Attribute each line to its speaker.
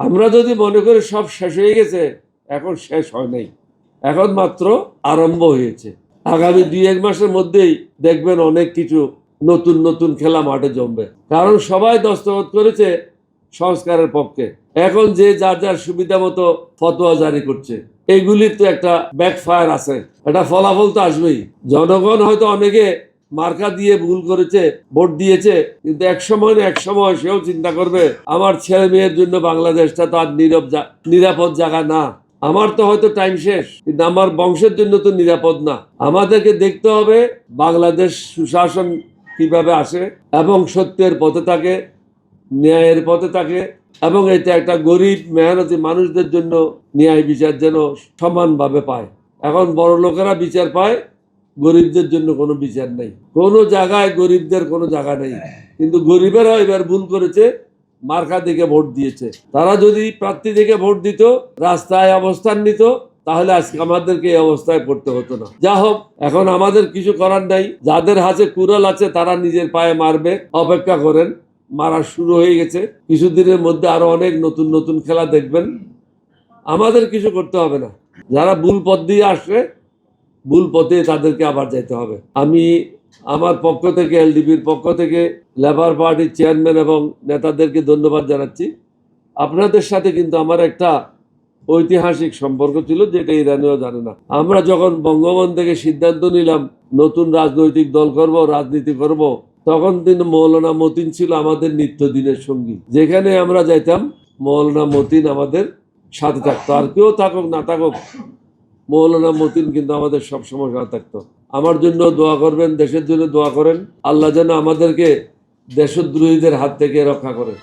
Speaker 1: আমরা যদি মনে করি সব শেষ হয়ে গেছে, এখন শেষ হয় নাই, এখন মাত্র আরম্ভ হয়েছে। আগামী 2-1 মাসের মধ্যেই দেখবেন অনেক কিছু নতুন নতুন খেলা মাঠে জমবে, কারণ সবাই দস্তখত করেছে সংস্কারের পক্ষে। এখন যে যার যার সুবিধা মতো ফতোয়া জারি করছে, এইগুলির তো একটা ব্যাকফায়ার আছে, একটা ফলাফল তো আসবেই। জনগণ হয়তো অনেকে মার্কা দিয়ে ভুল করেছে, ভোট দিয়েছে, কিন্তু এক সময় সেও চিন্তা করবে আমার ছেলে মেয়ের জন্য বাংলাদেশটা তো আর নিরাপদ জায়গা না। আমার তো হয়তো টাইম শেষ, কিন্তু আমার বংশের জন্য তো নিরাপদ না। আমাদেরকে দেখতে হবে বাংলাদেশ সুশাসন কিভাবে আসে এবং সত্যের পথে থাকে, ন্যায়ের পথে থাকে, এবং এটা একটা গরিব মেহনতি মানুষদের জন্য ন্যায় বিচার যেন সমানভাবে পায়। এখন বড় লোকেরা বিচার পায়, গরিবদের জন্য কোনো বিচার নেই। কোনো জায়গায় গরিবদের কোনো জায়গা নেই, কিন্তু গরিবেরা এবার ভুল করেছে, মার্কা দিকে ভোট দিয়েছে। তারা যদি প্রার্থী দিকে ভোট দিত, রাস্তায় অবস্থান নিত, তাহলে আজকে আমাদেরকে এই অবস্থায় পড়তে হতো না। যা হোক, এখন আমাদের কিছু করার নাই। যাদের হাতে কুড়াল আছে তারা নিজের পায়ে মারবে, অপেক্ষা করেন। মারা শুরু হয়ে গেছে, কিছুদিনের মধ্যে আরো অনেক নতুন নতুন খেলা দেখবেন। আমাদের কিছু করতে হবে না। যারা ভুল পথ দিয়ে আসবে, ভুল পথে তাদেরকে আবার যেতে হবে। আমি আমার পক্ষ থেকে, এলডিপির পক্ষ থেকে লেবার পার্টির চেয়ারম্যান এবং নেতাদেরকে ধন্যবাদ জানাচ্ছি। আপনাদের সাথে কিন্তু আমার একটা ঐতিহাসিক সম্পর্ক ছিল, যেটা ইরানিও জানে না। আমরা যখন বঙ্গবন্ধু থেকে সিদ্ধান্ত নিলাম নতুন রাজনৈতিক দল করব, রাজনীতি করব, তখন কিন্তু মৌলানা মতিন ছিল আমাদের নিত্যদিনের সঙ্গী। যেখানে আমরা যাইতাম মৌলানা মতিন আমাদের সাথে থাকতো। আর কেউ থাকুক না থাকুক, মৌলানা মতিন কিন্তু আমাদের সবসময় সাথে থাকতো। আমার জন্য দোয়া করবেন, দেশের জন্য দোয়া করেন। আল্লাহ যেন আমাদেরকে দেশদ্রোহীদের হাত থেকে রক্ষা করেন।